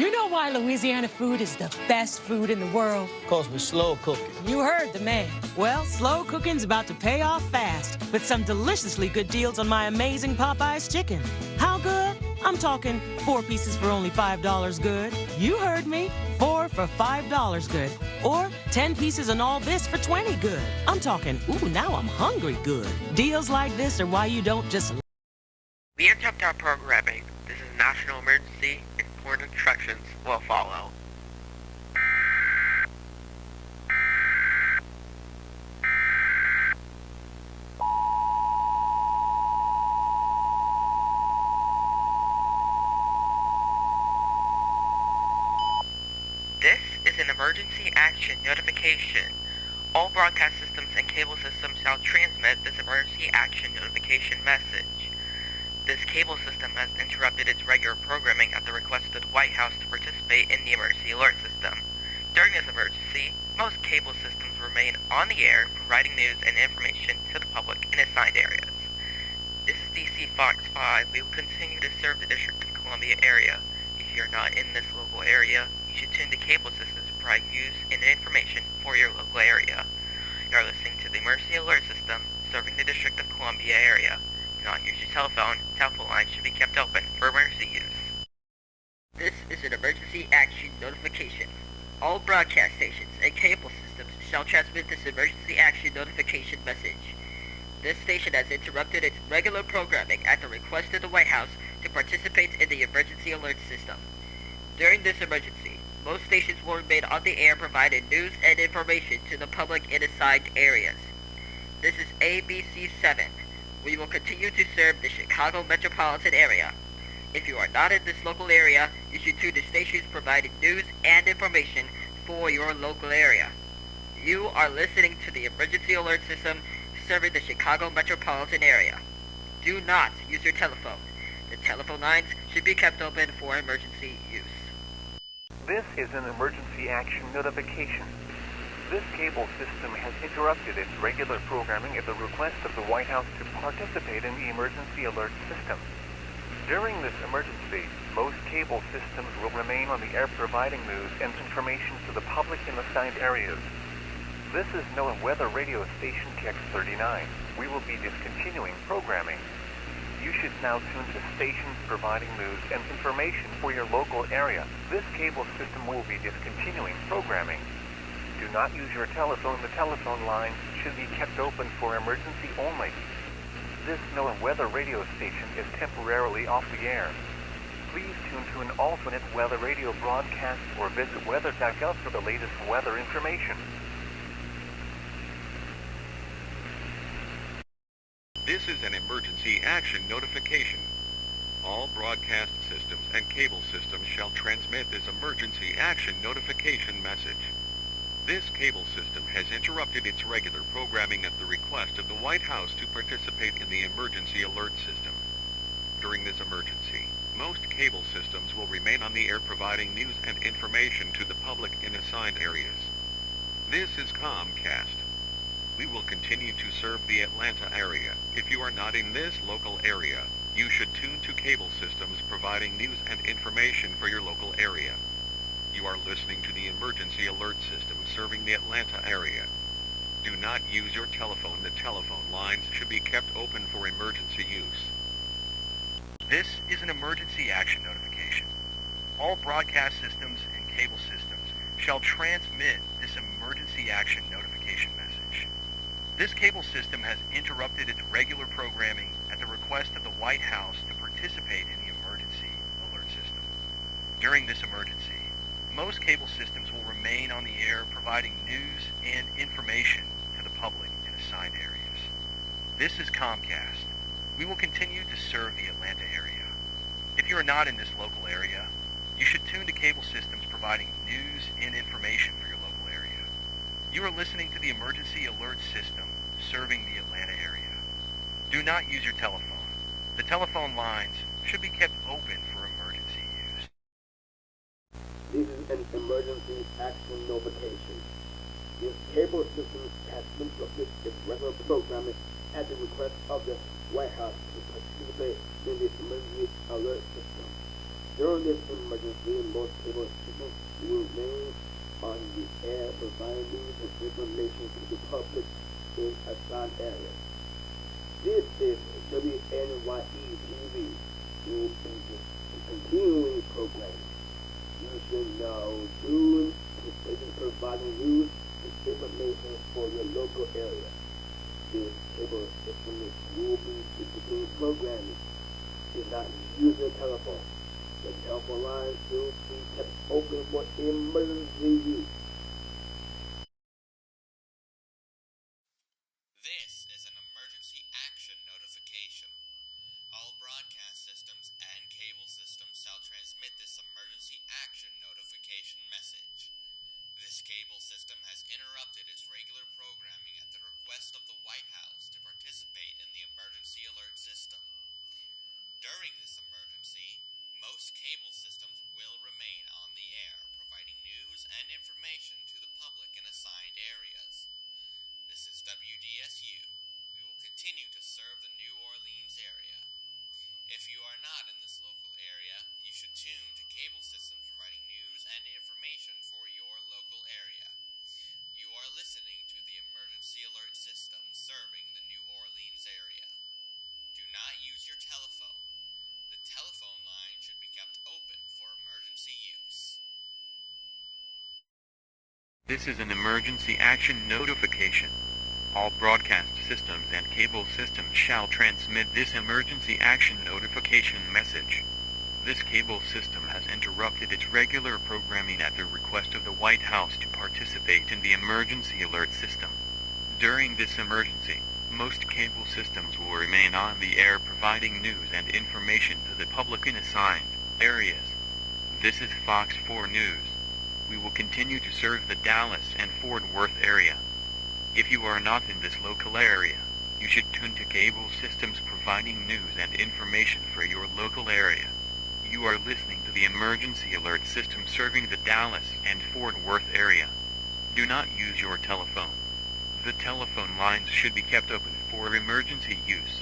You know why Louisiana food is the best food in the world? Because we're slow cooking. You heard the man. Well, slow cooking's about to pay off fast with some deliciously good deals on my amazing Popeye's chicken. How good? I'm talking 4 pieces for only $5 good. You heard me. 4 for $5 good. Or 10 pieces and all this for 20 good. I'm talking, ooh, now I'm hungry good. Deals like this are why you don't just... We interrupt our programming. This is national emergency. Important instructions will follow. This is an emergency action notification. All broadcast systems and cable systems shall transmit this emergency action notification message. This cable system has interrupted its regular programming at the request of the White House to participate in the emergency alert system. During this emergency, most cable systems remain on the air, providing news and information to the public in assigned areas. This is DC Fox 5. We will continue to serve the District of Columbia area. If you are not in this local area, you should tune to cable systems to provide news and information for your local area. You are listening to the emergency alert system serving the District of Columbia area. Do not use your telephone. Telephone lines should be kept open for emergency use. This is an emergency action notification. All broadcast stations and cable systems shall transmit this emergency action notification message. This station has interrupted its regular programming at the request of the White House to participate in the emergency alert system. During this emergency, most stations will remain on the air providing news and information to the public in assigned areas. This is ABC 7. We will continue to serve the Chicago metropolitan area. If you are not in this local area, you should tune to stations providing news and information for your local area. You are listening to the emergency alert system serving the Chicago metropolitan area. Do not use your telephone. The telephone lines should be kept open for emergency use. This is an emergency action notification. This cable system has interrupted its regular programming at the request of the White House to participate in the emergency alert system. During this emergency, most cable systems will remain on the air providing news and information to the public in assigned areas. This is NOAA Weather Radio Station KX39. We will be discontinuing programming. You should now tune to stations providing news and information for your local area. This cable system will be discontinuing programming. Do not use your telephone. The telephone lines should be kept open for emergency only. This NOAA Weather Radio station is temporarily off the air. Please tune to an alternate weather radio broadcast or visit weather.gov for the latest weather information. This is an emergency action notification. All broadcast systems and cable systems shall transmit this emergency action notification message. This cable system has interrupted its regular programming at the request of the White House to participate in the emergency alert system. During this emergency, most cable systems will remain on the air providing news and information to the public in assigned areas. This is Comcast. We will continue to serve the Atlanta area. If you are not in this local area, you should tune to cable systems providing news and information for your local area. You are listening to the emergency alert system serving the Atlanta area. Do not use your telephone. The telephone lines should be kept open for emergency use. This is an emergency action notification. All broadcast systems and cable systems shall transmit this emergency action notification message. This cable system has interrupted its regular programming at the request of the White House to participate in the emergency alert system. During this emergency, most cable systems will remain on the air providing news and information to the public in assigned areas. This is Comcast. We will continue to serve the Atlanta area. If you are not in this local area, you should tune to cable systems providing news and information for your local area. You are listening to the emergency alert system serving the Atlanta area. Do not use your telephone. The telephone lines should be kept open for emergency use. This is an emergency action notification. This cable system has interrupted its regular programming at the request of the White House to participate in the emergency alert system. During this emergency, most cable systems will remain on the air, providing news and information to the public in assigned areas. This is WNYE TV. Will be continuing programming. You should now tune to stations providing news and information for your local area. This cable system will be continuing programming. Do not use your telephone. The telephone lines will be kept open for emergency use. This is an emergency action notification. All broadcast systems and cable systems shall transmit this emergency action notification message. This cable system has interrupted its regular programming at the request of the White House to participate in the emergency alert system. During this emergency, most cable systems will remain on the air, providing news and information to the public in assigned areas. This is WDSU. We will continue to serve the New Orleans area. If you are not in this local area, you should tune to cable systems providing news and information for your local area. You are listening to the emergency alert system serving the New Orleans area. Do not use your telephone. The telephone line should be kept open for emergency use. This is an emergency action notification. All broadcast systems and cable systems shall transmit this emergency action notification message. This cable system has interrupted its regular programming at the request of the White House to participate in the emergency alert system. During this emergency, most cable systems will remain on the air providing news and information to the public in assigned areas. This is Fox 4 News. We will continue to serve the Dallas and Fort Worth area. If you are not in this local area, you should tune to cable systems providing news and information for your local area. You are listening to the emergency alert system serving the Dallas and Fort Worth area. Do not use your telephone. The telephone lines should be kept open for emergency use.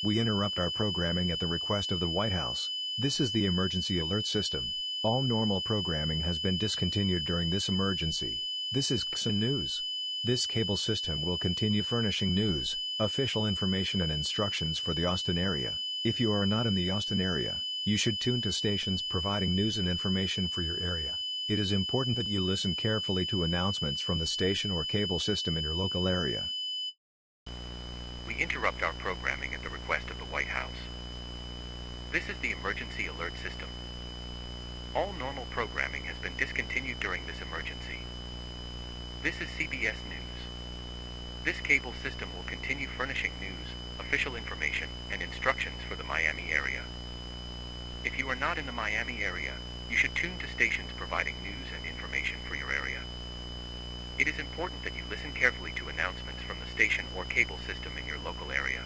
We interrupt our programming at the request of the White House. This is the emergency alert system. All normal programming has been discontinued during this emergency. This is XN News. This cable system will continue furnishing news, official information and instructions for the Austin area. If you are not in the Austin area, you should tune to stations providing news and information for your area. It is important that you listen carefully to announcements from the station or cable system in your local area. We interrupt our programming at the request of the White House. This is the emergency alert system. All normal programming has been discontinued during this emergency. This is CBS News. This cable system will continue furnishing news, official information, and instructions for the Miami area. If you are not in the Miami area, you should tune to stations providing news and information for your area. It is important that you listen carefully to announcements from the station or cable system in your local area.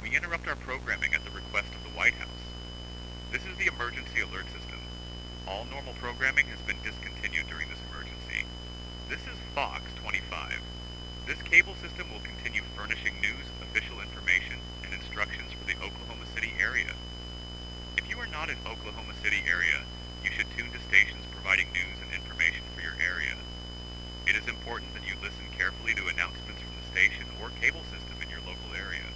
We interrupt our programming at the request of the White House. This is the emergency alert system. All normal programming has been discontinued during this emergency. This is Fox 25. This cable system will continue furnishing news, official information, and instructions for the Oklahoma City area. If you are not in Oklahoma City area, you should tune to stations providing news and information for your area. It is important that you listen carefully to announcements from the station or cable system in your local area.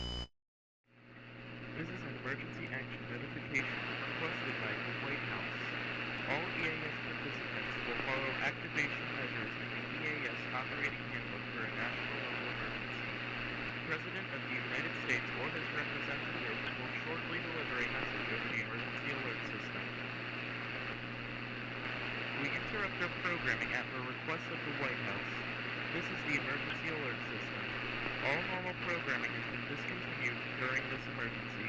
This is an emergency action notification requested by the White House. All EAS participants will follow activation measures in the EAS operating handbook for a national level emergency. The President of the United States or his representative will shortly deliver a message over the emergency alert system. We interrupt our programming at the request of the White House. This is the emergency alert system. All normal programming has been discontinued during this emergency.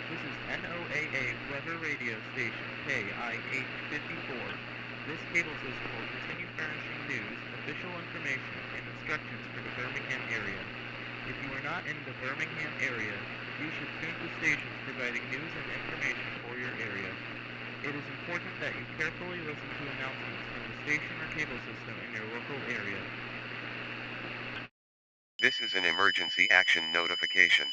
This is NOAA weather radio station KIH-54. This cable system will continue furnishing news, official information, and instructions for the Birmingham area. If you are not in the Birmingham area, you should tune to stations providing news and information for your area. It is important that you carefully listen to announcements from the station or cable system in your local area. This is an emergency action notification.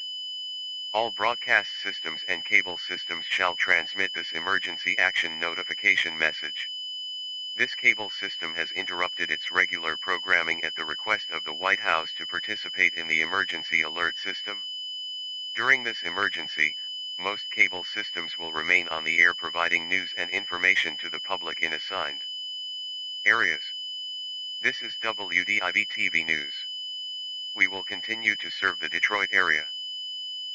All broadcast systems and cable systems shall transmit this emergency action notification message. This cable system has interrupted its regular programming at the request of the White House to participate in the emergency alert system. During this emergency, most cable systems will remain on the air providing news and information to the public in assigned areas. This is WDIV-TV News. We will continue to serve the Detroit area.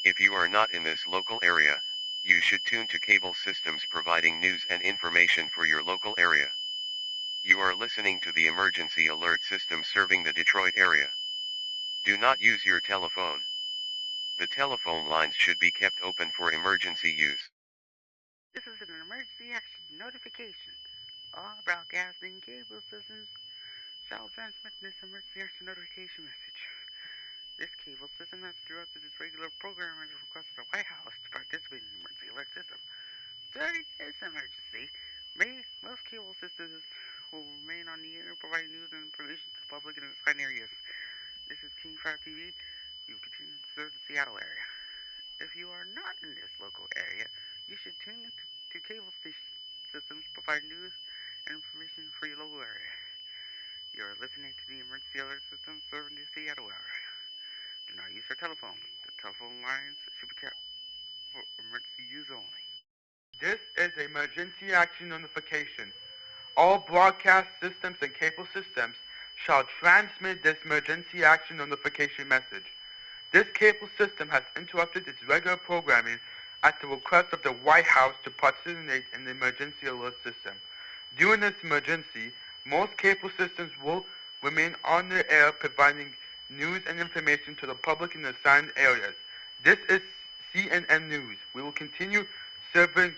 If you are not in this local area, you should tune to cable systems providing news and information for your local area. You are listening to the emergency alert system serving the Detroit area. Do not use your telephone. The telephone lines should be kept open for emergency use. This is an emergency action notification. All broadcasting cable systems shall transmit this emergency action notification message. This cable system has interrupted its regular programming at the request of the White House to participate in the emergency alert system. During this emergency, most cable systems will remain on the air providing news and information to the public in assigned areas. This is King 5 TV. We will continue to serve the Seattle area. If you are not in this local area, you should tune to cable station systems providing news and information for your local area. You are listening to the emergency alert system serving the Seattle area. Do not use your telephone. The telephone lines should be kept for emergency use only. This is emergency action notification. All broadcast systems and cable systems shall transmit this emergency action notification message. This cable system has interrupted its regular programming at the request of the White House to participate in the emergency alert system. During this emergency, most cable systems will remain on the air providing news and information to the public in assigned areas. This is CNN News. We will continue serving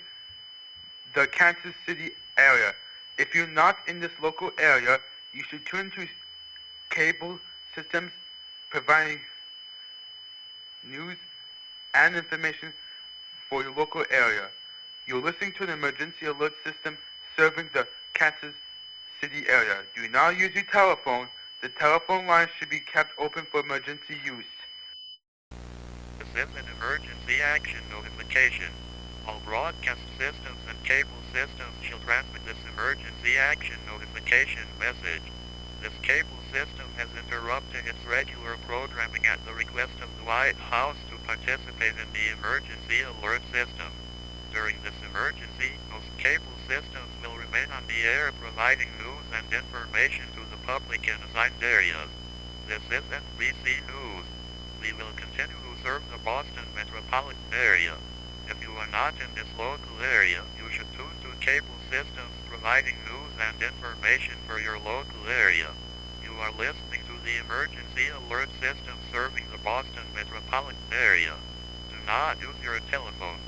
the Kansas City area. If you're not in this local area, you should tune to cable systems providing news and information for your local area. You're listening to an emergency alert system serving the Kansas City area. Do not use your telephone. The telephone line should be kept open for emergency use. This is an emergency action notification. All broadcast systems and cable systems shall transmit this emergency action notification message. This cable system has interrupted its regular programming at the request of the White House to participate in the emergency alert system. During this emergency, most cable systems will remain on the air providing news and information to the public in assigned areas. This is NBC News. We will continue to serve the Boston metropolitan area. If you are not in this local area, you should tune to cable systems providing news and information for your local area. You are listening to the emergency alert system serving the Boston metropolitan area. Do not use your telephone.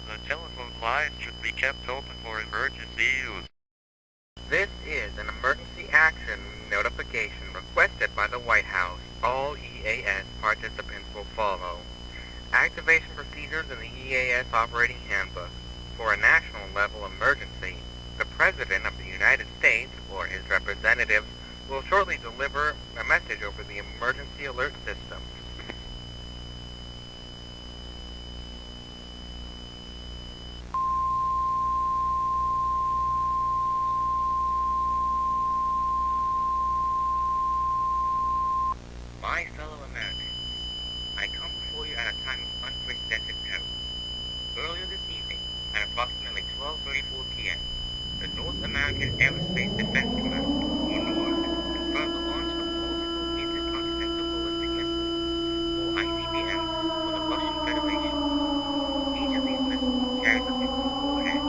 The telephone line should be kept open for emergency use. This is an emergency action notification requested by the White House. All EAS participants will follow activation procedures in the EAS Operating Handbook. For a national level emergency, the President of the United States or his representative will shortly deliver a message over the emergency alert system. My fellow Americans, I come before you at a time of unprecedented peril. Earlier this evening, at approximately 12:34 p.m., the North American Aerospace Defense Command, or NORAD, confirmed the launch of multiple intercontinental ballistic missiles, or ICBMs, from the Russian Federation. Each of these missiles carries a nuclear warhead,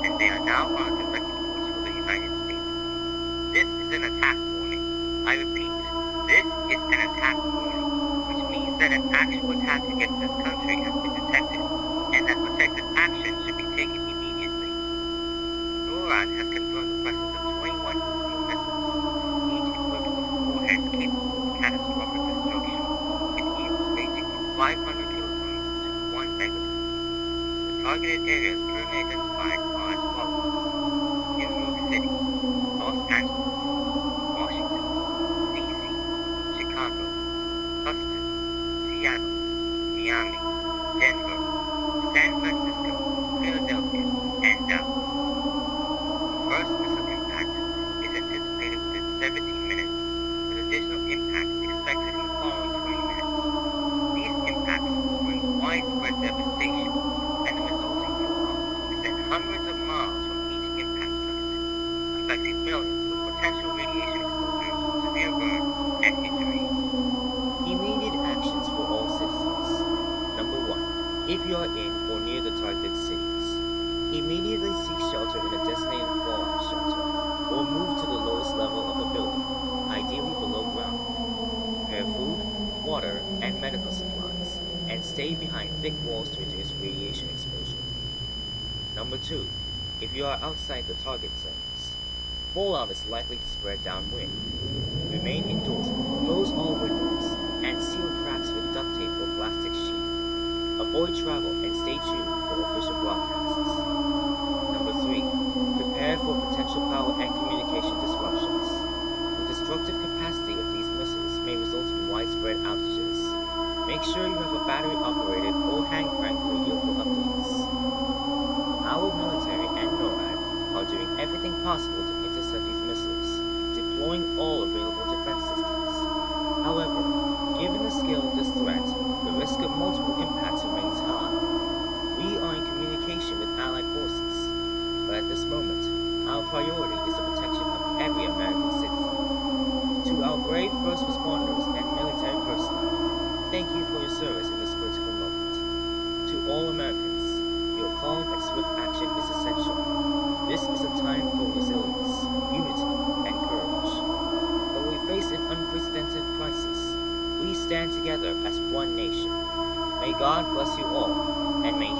and they are now on a direct course for the United States. This is an attack warning. I repeat, this is an attack warning, which means that an actual attack against this country has been detected, and that protective action should be taken immediately. NORAD has confirmed the presence of 21 nuclear missiles, each equipped with warheads capable of catastrophic destruction, with yields ranging from 500 kilograms to 1 megaton. The targeted areas currently identified are as follows: New York City, Los Angeles, Washington, D.C., Chicago, Houston, Seattle, Miami, Denver, stay behind thick walls to reduce radiation exposure. Number 2. If you are outside the target zones, fallout is likely to spread downwind. Remain indoors, close all windows, and seal cracks with duct tape or plastic sheet. Avoid travel and stay tuned for official broadcasts. Number 3. Prepare for potential power and communication disruptions. The destructive capacity of these missiles may result in widespread outages. Make sure you have a battery-operated or hand-crank radio for updates. Our military and NORAD are doing everything possible to intercept these missiles, deploying all available defense systems. However, given the scale of this threat, the risk of multiple impacts remains high. We are in communication with Allied forces, but at this moment, our priority is the protection of every American citizen. To our brave first responders and military personnel, thank you for your service in this critical moment. To all Americans, your calm and swift action is essential. This is a time for resilience, unity, and courage. Though we face an unprecedented crisis, we stand together as one nation. May God bless you all, and may